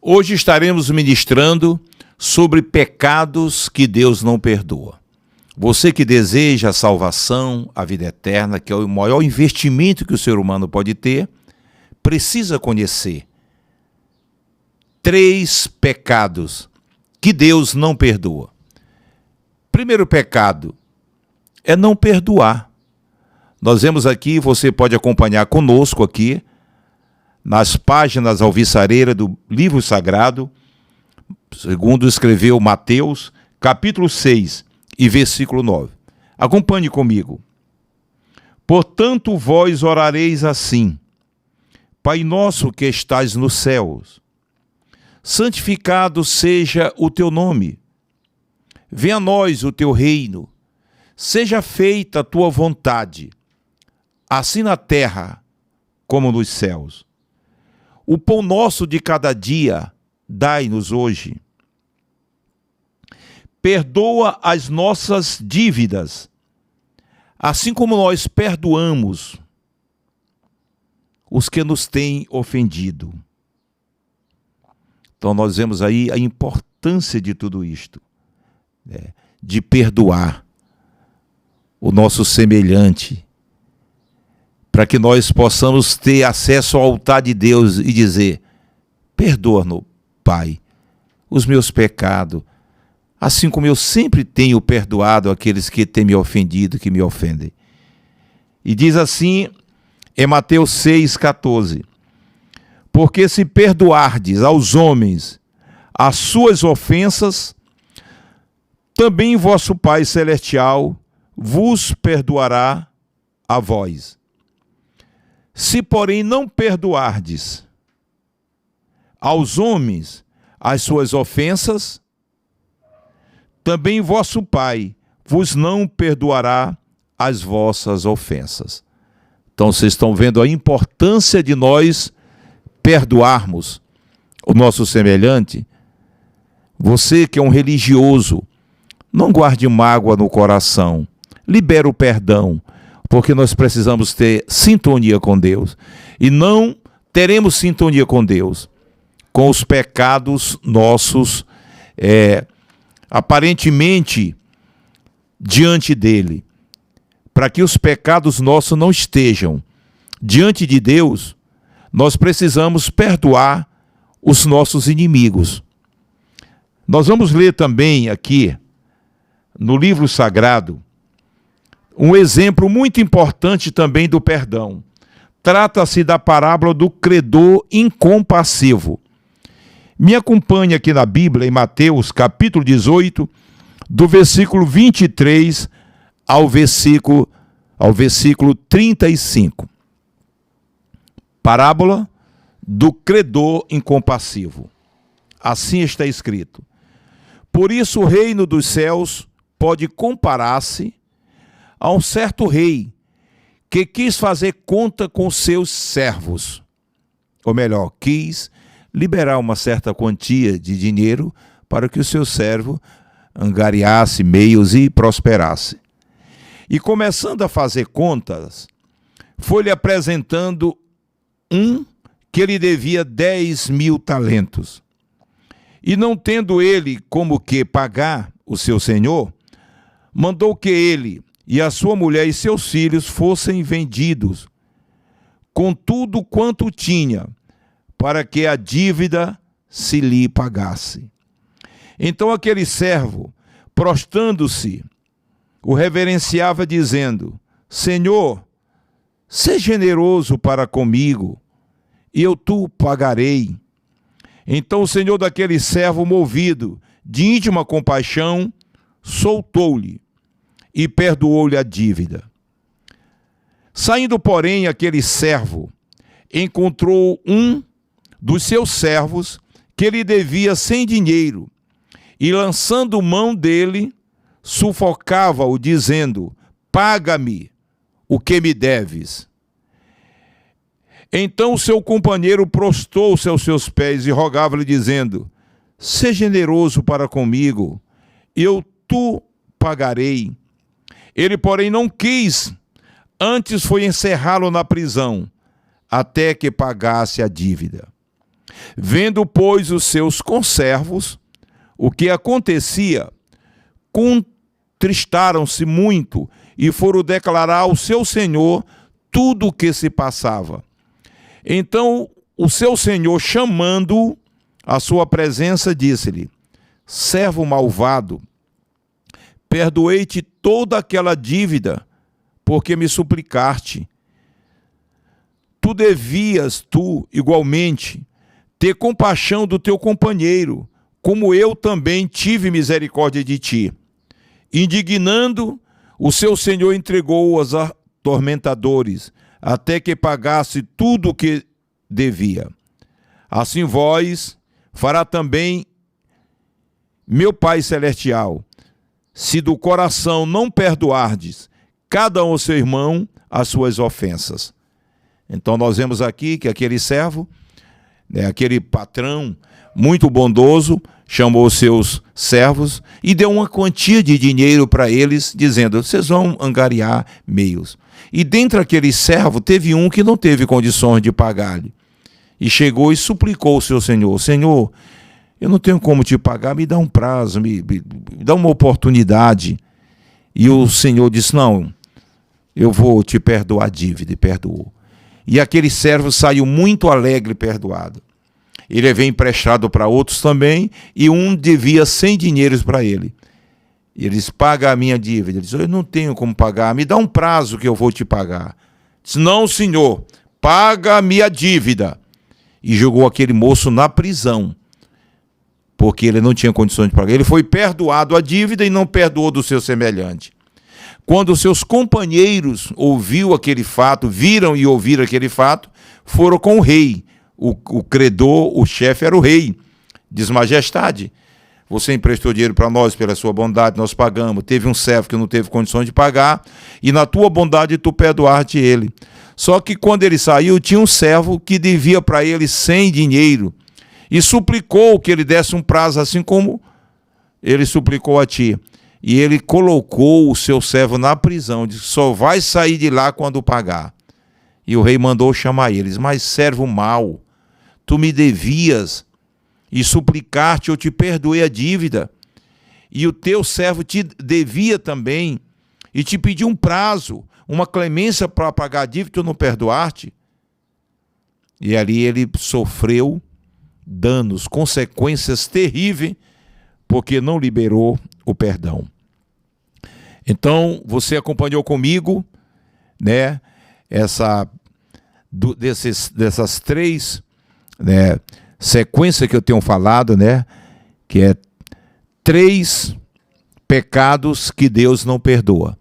Hoje estaremos ministrando sobre pecados que Deus não perdoa. Você que deseja a salvação, a vida eterna, que é o maior investimento que o ser humano pode ter, precisa conhecer 3 pecados que Deus não perdoa. Primeiro pecado é não perdoar. Nós vemos aqui, você pode acompanhar conosco aqui, nas páginas alviçareiras do livro sagrado, segundo escreveu Mateus, capítulo 6 e versículo 9. Acompanhe comigo. Portanto, vós orareis assim: Pai nosso que estais nos céus, santificado seja o teu nome. Venha a nós o teu reino. Seja feita a tua vontade, assim na terra como nos céus. O pão nosso de cada dia dai-nos hoje. Perdoa as nossas dívidas, assim como nós perdoamos os que nos têm ofendido. Então nós vemos aí a importância de tudo isto, né? De perdoar o nosso semelhante, para que nós possamos ter acesso ao altar de Deus e dizer: perdoa-nos, Pai, os meus pecados, assim como eu sempre tenho perdoado aqueles que têm me ofendido, que me ofendem. E diz assim em Mateus 6,14: porque se perdoardes aos homens as suas ofensas, também vosso Pai Celestial vos perdoará a vós. Se, porém, não perdoardes aos homens as suas ofensas, também vosso Pai vos não perdoará as vossas ofensas. Então, vocês estão vendo a importância de nós perdoarmos o nosso semelhante. Você que é um religioso, não guarde mágoa no coração, libera o perdão, porque nós precisamos ter sintonia com Deus. E não teremos sintonia com Deus com os pecados nossos, aparentemente diante dele. Para que os pecados nossos não estejam diante de Deus, nós precisamos perdoar os nossos inimigos. Nós vamos ler também aqui, no livro sagrado, um exemplo muito importante também do perdão. Trata-se da parábola do credor incompassivo. Me acompanhe aqui na Bíblia, em Mateus, capítulo 18, do versículo 23 ao versículo 35. Parábola do credor incompassivo. Assim está escrito: por isso o reino dos céus pode comparar-se a um certo rei que quis fazer conta com seus servos. Ou melhor, quis liberar uma certa quantia de dinheiro para que o seu servo angariasse meios e prosperasse. E começando a fazer contas, foi-lhe apresentando um que lhe devia 10.000 talentos. E não tendo ele como que pagar o seu senhor, mandou que ele e a sua mulher e seus filhos fossem vendidos, com tudo quanto tinha, para que a dívida se lhe pagasse. Então aquele servo, prostrando-se, o reverenciava, dizendo: Senhor, sê generoso para comigo, e eu tu pagarei. Então o senhor daquele servo, movido de íntima compaixão, soltou-lhe e perdoou-lhe a dívida. Saindo, porém, aquele servo encontrou um dos seus servos que lhe devia sem dinheiro, e lançando mão dele, sufocava-o, dizendo: paga-me o que me deves. Então o seu companheiro prostou-se aos seus pés e rogava-lhe, dizendo: sê generoso para comigo, e eu tu pagarei. Ele, porém, não quis, antes foi encerrá-lo na prisão, até que pagasse a dívida. Vendo, pois, os seus conservos o que acontecia, contristaram-se muito e foram declarar ao seu senhor tudo o que se passava. Então o seu senhor, chamando à sua presença, disse-lhe: servo malvado, perdoei-te toda aquela dívida, porque me suplicaste. Tu devias, igualmente, ter compaixão do teu companheiro, como eu também tive misericórdia de ti. Indignando, o seu senhor entregou-o aos atormentadores, até que pagasse tudo o que devia. Assim vós fará também meu Pai Celestial, se do coração não perdoardes cada um ao seu irmão as suas ofensas. Então nós vemos aqui que aquele servo, aquele patrão muito bondoso, chamou os seus servos e deu uma quantia de dinheiro para eles, dizendo: vocês vão angariar meios. E dentre aqueles servos teve um que não teve condições de pagar-lhe. E chegou e suplicou ao seu senhor: Senhor, eu não tenho como te pagar, me dá um prazo, me dá uma oportunidade. E o senhor disse: não, eu vou te perdoar a dívida, e perdoou. E aquele servo saiu muito alegre e perdoado. Ele veio emprestado para outros também, e um devia 100 dinheiros para ele. E ele disse: paga a minha dívida. Ele disse: eu não tenho como pagar, me dá um prazo que eu vou te pagar. Ele disse: não, senhor, paga a minha dívida. E jogou aquele moço na prisão, porque ele não tinha condições de pagar. Ele foi perdoado a dívida e não perdoou do seu semelhante. Quando seus companheiros ouviram aquele fato, viram e ouviram aquele fato, foram com o rei. O credor, o chefe era o rei. Diz: majestade, você emprestou dinheiro para nós pela sua bondade, nós pagamos. Teve um servo que não teve condições de pagar, e na tua bondade tu perdoaste ele. Só que quando ele saiu, tinha um servo que devia para ele 100 dinheiro, e suplicou que ele desse um prazo, assim como ele suplicou a ti. E ele colocou o seu servo na prisão, disse: só vai sair de lá quando pagar. E o rei mandou chamar eles: mas servo mau, tu me devias, e suplicar-te, eu te perdoei a dívida. E o teu servo te devia também, e te pediu um prazo, uma clemência para pagar a dívida, tu não perdoaste. E ali ele sofreu danos, consequências terríveis, porque não liberou o perdão. Então, você acompanhou comigo, dessas três sequências que eu tenho falado, que é 3 pecados que Deus não perdoa.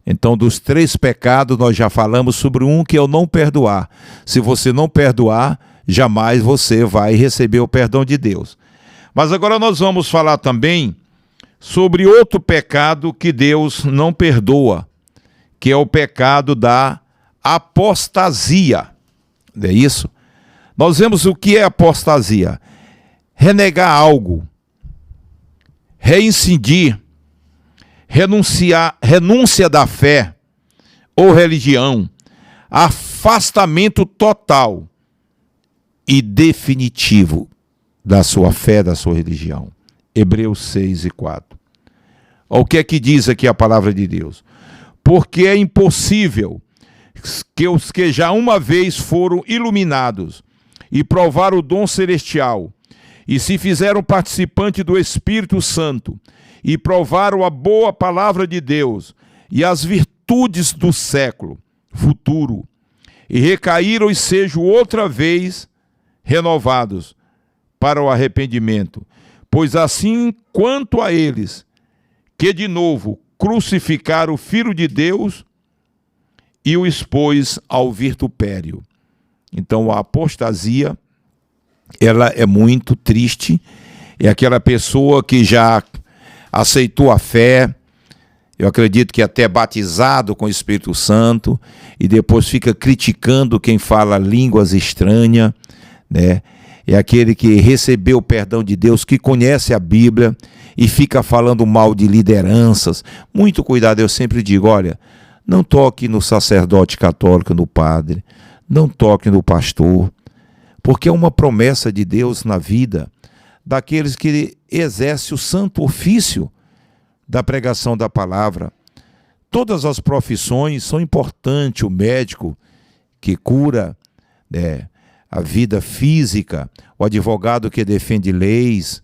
Então, dos 3 pecados, nós já falamos sobre um, que é o não perdoar. Se você não perdoar, jamais você vai receber o perdão de Deus. Mas agora nós vamos falar também sobre outro pecado que Deus não perdoa, que é o pecado da apostasia. É isso? Nós vemos o que é apostasia: renegar algo, reincidir, renúncia da fé ou religião, afastamento total e definitivo da sua fé, da sua religião. Hebreus 6:4. O que é que diz aqui a palavra de Deus? Porque é impossível que os que já uma vez foram iluminados e provaram o dom celestial, e se fizeram participante do Espírito Santo, e provaram a boa palavra de Deus e as virtudes do século futuro, e recaíram e sejam outra vez renovados para o arrependimento. Pois assim quanto a eles, que de novo crucificaram o Filho de Deus e o expôs ao vitupério. Então a apostasia, ela é muito triste. É aquela pessoa que já aceitou a fé, eu acredito que até batizado com o Espírito Santo, e depois fica criticando quem fala línguas estranhas, É aquele que recebeu o perdão de Deus, que conhece a Bíblia e fica falando mal de lideranças. Muito cuidado, eu sempre digo: olha, não toque no sacerdote católico, no padre, não toque no pastor, porque é uma promessa de Deus na vida daqueles que exercem o santo ofício da pregação da palavra. Todas as profissões são importantes, o médico que cura, né, a vida física, o advogado que defende leis,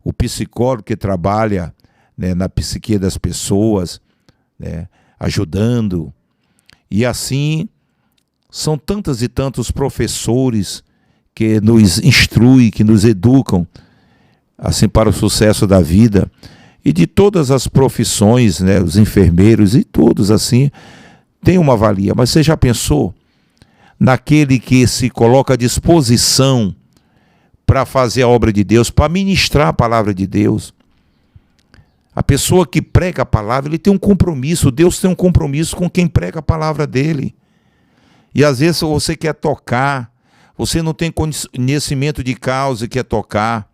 o psicólogo que trabalha, né, na psique das pessoas, né, ajudando. E assim, são tantos e tantos professores que nos instruem, que nos educam, assim, para o sucesso da vida. E de todas as profissões, né, os enfermeiros e todos assim, tem uma valia. Mas você já pensou naquele que se coloca à disposição para fazer a obra de Deus, para ministrar a palavra de Deus? A pessoa que prega a palavra, ele tem um compromisso. Deus tem um compromisso com quem prega a palavra dele. E às vezes você quer tocar, você não tem conhecimento de causa e quer tocar,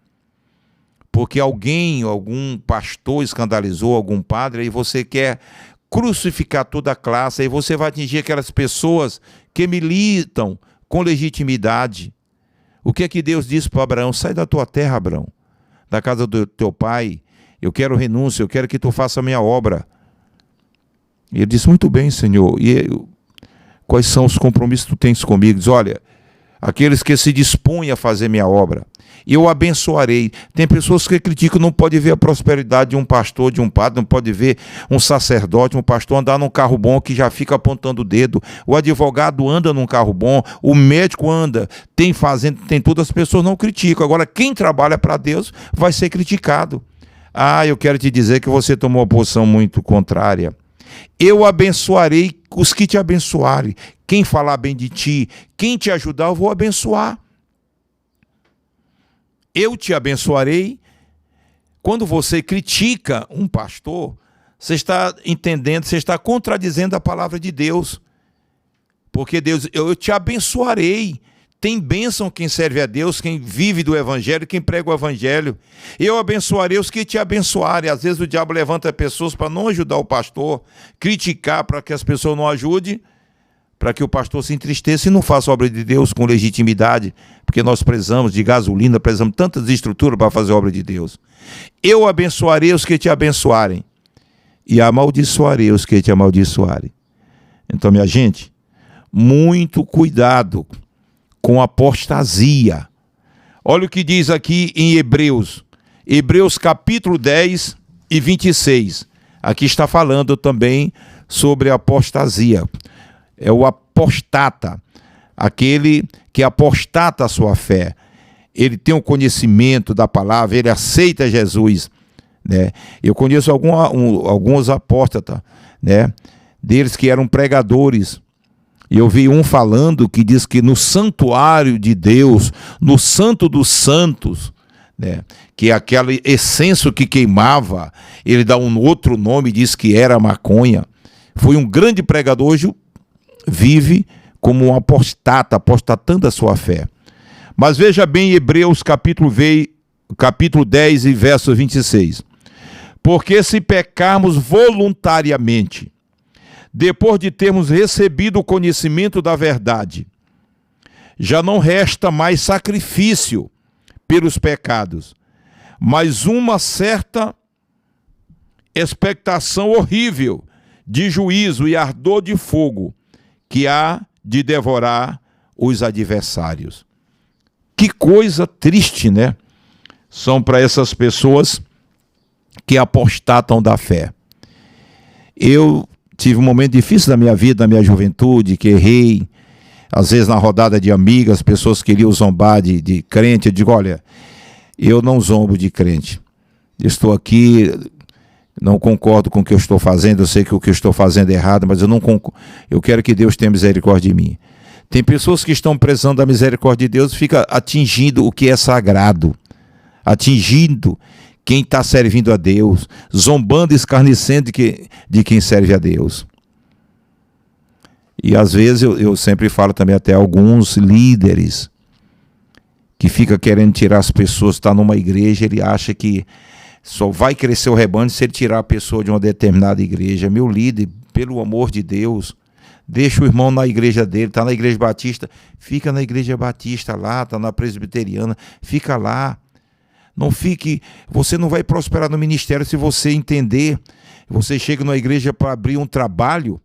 porque algum pastor escandalizou algum padre, aí você quer crucificar toda a classe, aí você vai atingir aquelas pessoas que militam com legitimidade. O que é que Deus disse para Abraão? Sai da tua terra, Abraão, da casa do teu pai, eu quero renúncia, eu quero que tu faça a minha obra. E ele disse, muito bem, Senhor, quais são os compromissos que tu tens comigo? Diz, olha, aqueles que se dispõem a fazer minha obra, eu abençoarei. Tem pessoas que criticam, não pode ver a prosperidade de um pastor, de um padre, não pode ver um sacerdote, um pastor andar num carro bom que já fica apontando o dedo. O advogado anda num carro bom, o médico anda, tem fazenda, tem tudo, as pessoas não criticam. Agora, quem trabalha para Deus vai ser criticado. Ah, eu quero te dizer que você tomou uma posição muito contrária. Eu abençoarei os que te abençoarem. Quem falar bem de ti, quem te ajudar, eu vou abençoar. Eu te abençoarei. Quando você critica um pastor, você está entendendo, você está contradizendo a palavra de Deus. Porque Deus, eu te abençoarei. Tem bênção quem serve a Deus, quem vive do evangelho, quem prega o evangelho. Eu abençoarei os que te abençoarem. Às vezes o diabo levanta pessoas para não ajudar o pastor, criticar para que as pessoas não ajudem, para que o pastor se entristeça e não faça a obra de Deus com legitimidade, porque nós precisamos de gasolina, precisamos de tantas estruturas para fazer a obra de Deus. Eu abençoarei os que te abençoarem e amaldiçoarei os que te amaldiçoarem. Então, minha gente, muito cuidado com apostasia. Olha o que diz aqui em Hebreus capítulo 10 e 26. Aqui está falando também sobre a apostasia. É o apostata, aquele que apostata a sua fé. Ele tem o conhecimento da palavra, ele aceita Jesus, né? Eu conheço alguns apóstatas, né, deles que eram pregadores. E eu vi um falando que diz que no santuário de Deus, no santo dos santos, né, que aquele incenso que queimava, ele dá um outro nome, diz que era maconha. Foi um grande pregador, hoje vive como um apostata, apostatando a sua fé. Mas veja bem Hebreus capítulo 10 e verso 26. Porque se pecarmos voluntariamente, depois de termos recebido o conhecimento da verdade, já não resta mais sacrifício pelos pecados, mas uma certa expectação horrível de juízo e ardor de fogo que há de devorar os adversários. Que coisa triste, né? São para essas pessoas que apostatam da fé. Eu tive um momento difícil da minha vida, da minha juventude, que errei. Às vezes na rodada de amigas, pessoas queriam zombar de crente. Eu digo, olha, eu não zombo de crente. Eu estou aqui, não concordo com o que eu estou fazendo, eu sei que o que eu estou fazendo é errado, mas eu quero que Deus tenha misericórdia de mim. Tem pessoas que estão precisando da misericórdia de Deus e fica atingindo o que é sagrado, atingindo quem está servindo a Deus, zombando e escarnecendo de quem serve a Deus. E às vezes eu sempre falo também até alguns líderes que ficam querendo tirar as pessoas, está numa igreja, ele acha que só vai crescer o rebanho se ele tirar a pessoa de uma determinada igreja. Meu líder, pelo amor de Deus, Deixa o irmão na igreja dele, está na igreja batista, fica na igreja batista lá, está na presbiteriana, fica lá. Não fique, você não vai prosperar no ministério se você entender. Você chega na igreja para abrir um trabalho,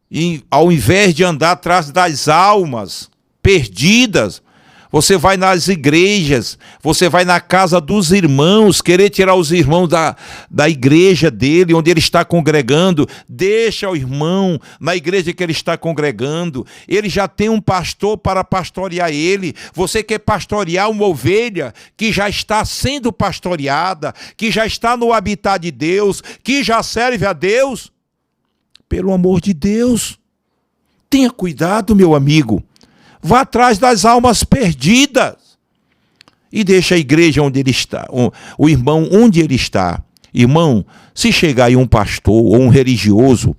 e ao invés de andar atrás das almas perdidas, você vai nas igrejas, você vai na casa dos irmãos, querer tirar os irmãos da igreja dele, onde ele está congregando. Deixa o irmão na igreja que ele está congregando. Ele já tem um pastor para pastorear ele. Você quer pastorear uma ovelha que já está sendo pastoreada, que já está no habitat de Deus, que já serve a Deus? Pelo amor de Deus, tenha cuidado, meu amigo. Vá atrás das almas perdidas e deixa a igreja onde ele está, o irmão onde ele está. Irmão, se chegar aí um pastor ou um religioso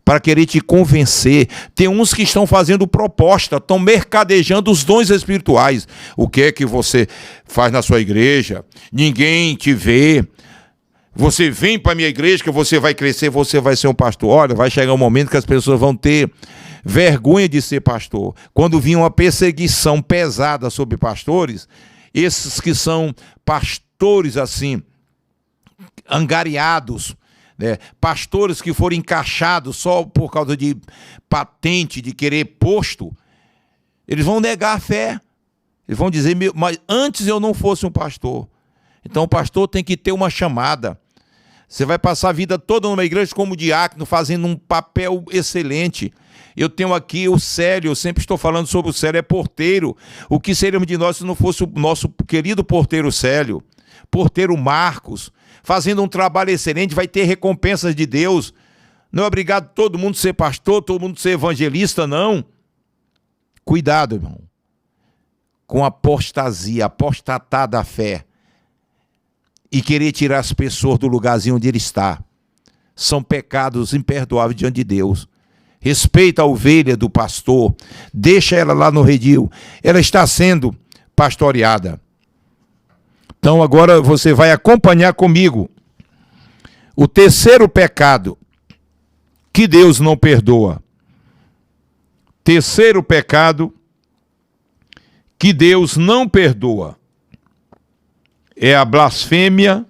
para querer te convencer, tem uns que estão fazendo proposta, estão mercadejando os dons espirituais. O que é que você faz na sua igreja? Ninguém te vê. Você vem para a minha igreja que você vai crescer, você vai ser um pastor. Olha, vai chegar um momento que as pessoas vão ter vergonha de ser pastor. Quando vinha uma perseguição pesada sobre pastores, esses que são pastores assim, angariados, né? Pastores que foram encaixados só por causa de patente, de querer posto, eles vão negar a fé. Eles vão dizer, mas antes eu não fosse um pastor. Então o pastor tem que ter uma chamada. Você vai passar a vida toda numa igreja como diácono, fazendo um papel excelente. Eu tenho aqui o Célio, eu sempre estou falando sobre o Célio, é porteiro. O que seríamos de nós se não fosse o nosso querido porteiro Célio? Porteiro Marcos, fazendo um trabalho excelente, vai ter recompensas de Deus. Não é obrigado todo mundo ser pastor, todo mundo ser evangelista, não. Cuidado, irmão, com a apostasia, apostatar da fé e querer tirar as pessoas do lugarzinho onde ele está. São pecados imperdoáveis diante de Deus. Respeita a ovelha do pastor, deixa ela lá no redil, ela está sendo pastoreada. Então agora você vai acompanhar comigo o terceiro pecado que Deus não perdoa. Terceiro pecado que Deus não perdoa é a blasfêmia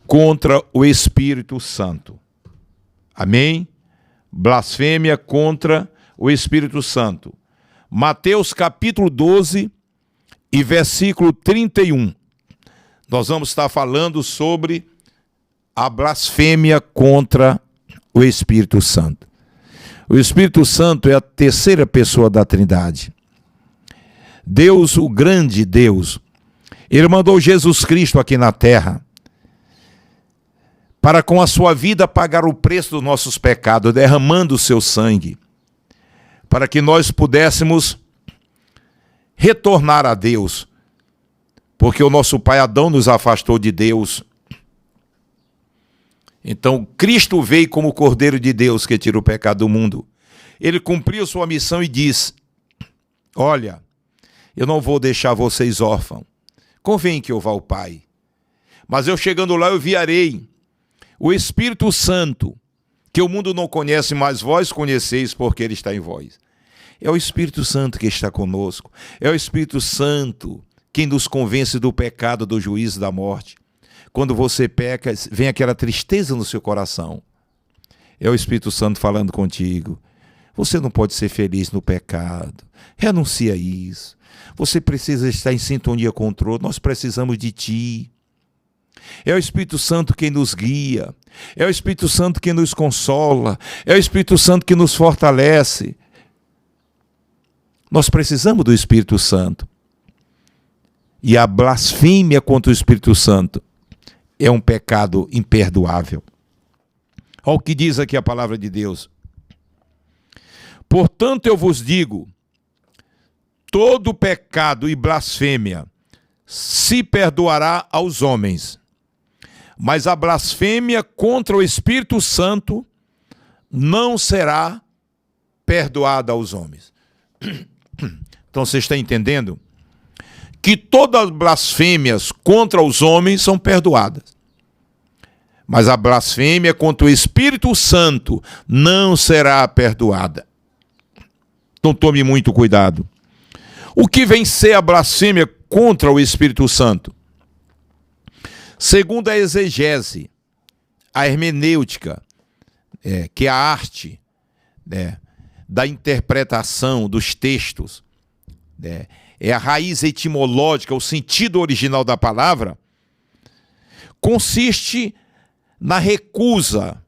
contra o Espírito Santo. Amém? Blasfêmia contra o Espírito Santo. Mateus capítulo 12 e versículo 31. Nós vamos estar falando sobre a blasfêmia contra o Espírito Santo. O Espírito Santo é a terceira pessoa da Trindade. Deus, o grande Deus, ele mandou Jesus Cristo aqui na terra para com a sua vida pagar o preço dos nossos pecados, derramando o seu sangue, para que nós pudéssemos retornar a Deus, porque o nosso pai Adão nos afastou de Deus. Então Cristo veio como o Cordeiro de Deus que tira o pecado do mundo. Ele cumpriu sua missão e disse: olha, eu não vou deixar vocês órfãos, convém que eu vá ao Pai, mas eu chegando lá eu enviarei o Espírito Santo, que o mundo não conhece, mas vós conheceis porque ele está em vós. É o Espírito Santo que está conosco. É o Espírito Santo quem nos convence do pecado, do juízo, da morte. Quando você peca, vem aquela tristeza no seu coração. É o Espírito Santo falando contigo. Você não pode ser feliz no pecado. Renuncia a isso. Você precisa estar em sintonia com o trono. Nós precisamos de ti. É o Espírito Santo quem nos guia, é o Espírito Santo quem nos consola, é o Espírito Santo que nos fortalece. Nós precisamos do Espírito Santo. E a blasfêmia contra o Espírito Santo é um pecado imperdoável. Olha o que diz aqui a palavra de Deus. Portanto, eu vos digo, todo pecado e blasfêmia se perdoará aos homens, mas a blasfêmia contra o Espírito Santo não será perdoada aos homens. Então você está entendendo que todas as blasfêmias contra os homens são perdoadas, mas a blasfêmia contra o Espírito Santo não será perdoada. Então tome muito cuidado. O que vem ser a blasfêmia contra o Espírito Santo? Segundo a exegese, a hermenêutica, que é a arte da interpretação dos textos, é a raiz etimológica, o sentido original da palavra, consiste na recusa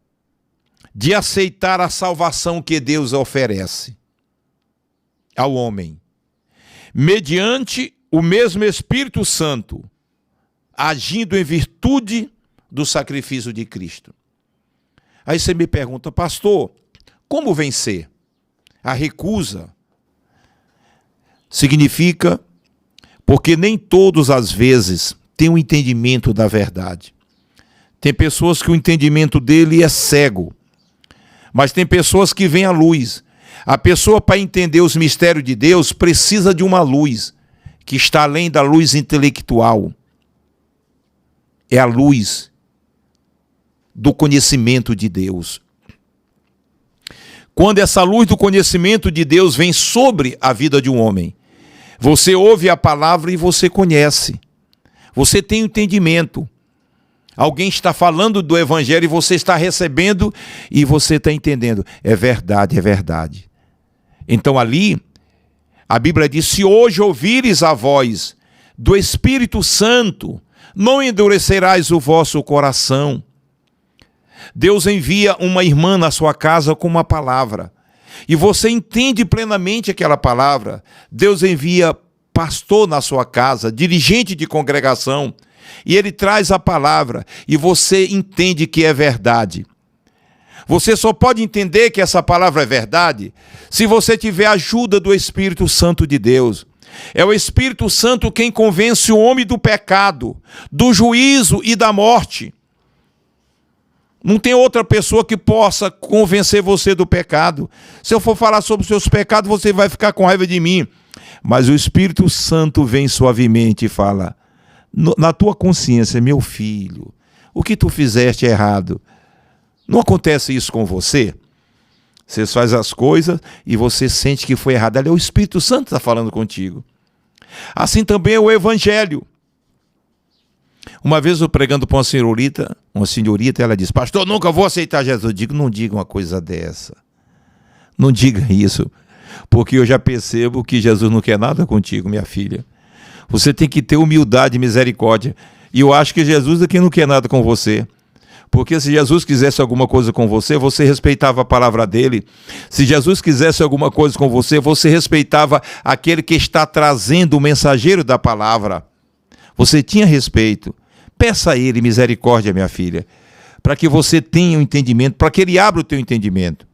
de aceitar a salvação que Deus oferece ao homem, mediante o mesmo Espírito Santo, agindo em virtude do sacrifício de Cristo. Aí você me pergunta, pastor, como vencer? A recusa significa porque nem todos às vezes têm um entendimento da verdade. Tem pessoas que o entendimento dele é cego, mas tem pessoas que veem a luz. A pessoa, para entender os mistérios de Deus, precisa de uma luz que está além da luz intelectual. É a luz do conhecimento de Deus. Quando essa luz do conhecimento de Deus vem sobre a vida de um homem, você ouve a palavra e você conhece. Você tem entendimento. Alguém está falando do evangelho e você está recebendo e você está entendendo. É verdade, é verdade. Então ali, a Bíblia diz, se hoje ouvires a voz do Espírito Santo, não endurecerás o vosso coração. Deus envia uma irmã na sua casa com uma palavra. E você entende plenamente aquela palavra. Deus envia pastor na sua casa, dirigente de congregação, e ele traz a palavra, e você entende que é verdade. Você só pode entender que essa palavra é verdade se você tiver a ajuda do Espírito Santo de Deus. É o Espírito Santo quem convence o homem do pecado, do juízo e da morte. Não tem outra pessoa que possa convencer você do pecado. Se eu for falar sobre os seus pecados, você vai ficar com raiva de mim. Mas o Espírito Santo vem suavemente e fala, na tua consciência, meu filho, o que tu fizeste é errado. Não acontece isso com você? Você faz as coisas e você sente que foi errado. Ali é o Espírito Santo que está falando contigo. Assim também é o Evangelho. Uma vez eu pregando para uma senhorita, ela disse, pastor, nunca vou aceitar Jesus. Eu digo, não diga uma coisa dessa. Não diga isso, porque eu já percebo que Jesus não quer nada contigo, minha filha. Você tem que ter humildade e misericórdia. E eu acho que Jesus é quem não quer nada com você. Porque se Jesus quisesse alguma coisa com você, você respeitava a palavra dele. Se Jesus quisesse alguma coisa com você, você respeitava aquele que está trazendo o mensageiro da palavra. Você tinha respeito. Peça a ele misericórdia, minha filha, para que você tenha um entendimento, para que ele abra o teu entendimento.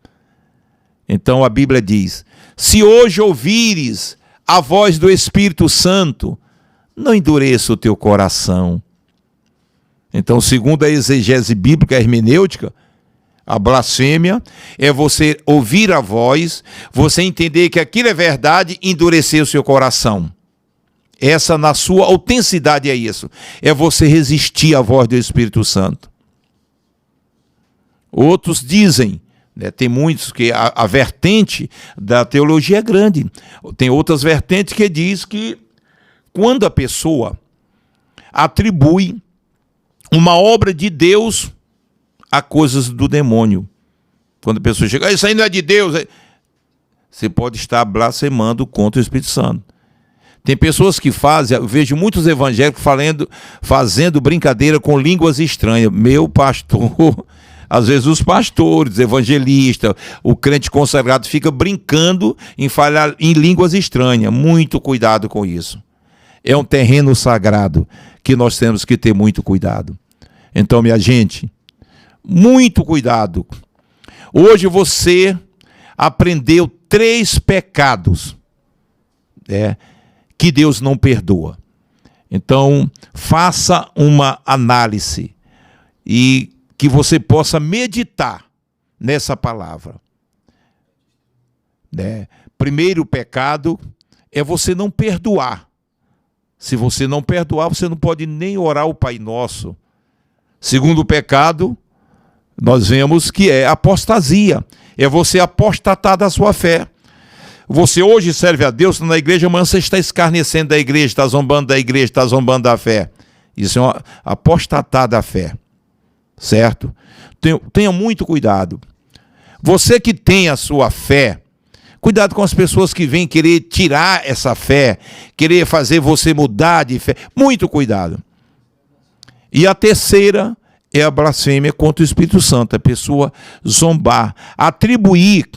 Então a Bíblia diz, se hoje ouvires a voz do Espírito Santo, não endureça o teu coração. Então, segundo a exegese bíblica, a hermenêutica, a blasfêmia é você ouvir a voz, você entender que aquilo é verdade e endurecer o seu coração. Essa, na sua autenticidade, é isso. É você resistir à voz do Espírito Santo. Outros dizem, tem muitos que a vertente da teologia é grande. Tem outras vertentes que diz que quando a pessoa atribui uma obra de Deus a coisas do demônio. Quando a pessoa chega, isso aí não é de Deus. Você pode estar blasfemando contra o Espírito Santo. Tem pessoas que fazem, eu vejo muitos evangélicos fazendo brincadeira com línguas estranhas. Meu pastor, às vezes os pastores, evangelistas, o crente consagrado fica brincando em falar em línguas estranhas. Muito cuidado com isso. É um terreno sagrado que nós temos que ter muito cuidado. Então, minha gente, muito cuidado. Hoje você aprendeu 3 pecados que Deus não perdoa. Então, faça uma análise e que você possa meditar nessa palavra. Primeiro pecado é você não perdoar. Se você não perdoar, você não pode nem orar o Pai Nosso. Segundo pecado, nós vemos que é apostasia. É você apostatar da sua fé. Você hoje serve a Deus na igreja, amanhã você está escarnecendo da igreja, está zombando da igreja, está zombando da fé. Isso é uma apostatar da fé. Certo? Tenha muito cuidado. Você que tem a sua fé, cuidado com as pessoas que vêm querer tirar essa fé, querer fazer você mudar de fé. Muito cuidado. E a terceira é a blasfêmia contra o Espírito Santo. A pessoa zombar, atribuir,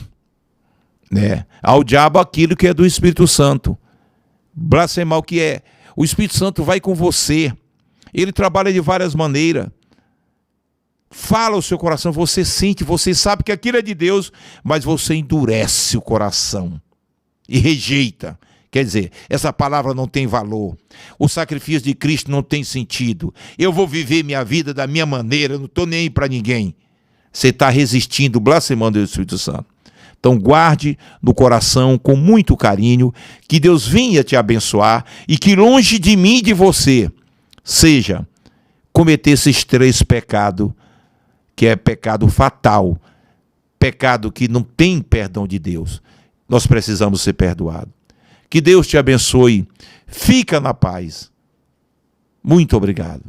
né, ao diabo aquilo que é do Espírito Santo. Blasfemar o que é. O Espírito Santo vai com você. Ele trabalha de várias maneiras. Fala o seu coração, você sente, você sabe que aquilo é de Deus, mas você endurece o coração e rejeita. Quer dizer, essa palavra não tem valor. O sacrifício de Cristo não tem sentido. Eu vou viver minha vida da minha maneira, eu não estou nem aí para ninguém. Você está resistindo, blasfemando o Espírito Santo. Então guarde no coração com muito carinho, que Deus venha te abençoar e que longe de mim e de você seja cometer esses 3 pecados, que é pecado fatal, pecado que não tem perdão de Deus. Nós precisamos ser perdoados. Que Deus te abençoe. Fica na paz. Muito obrigado.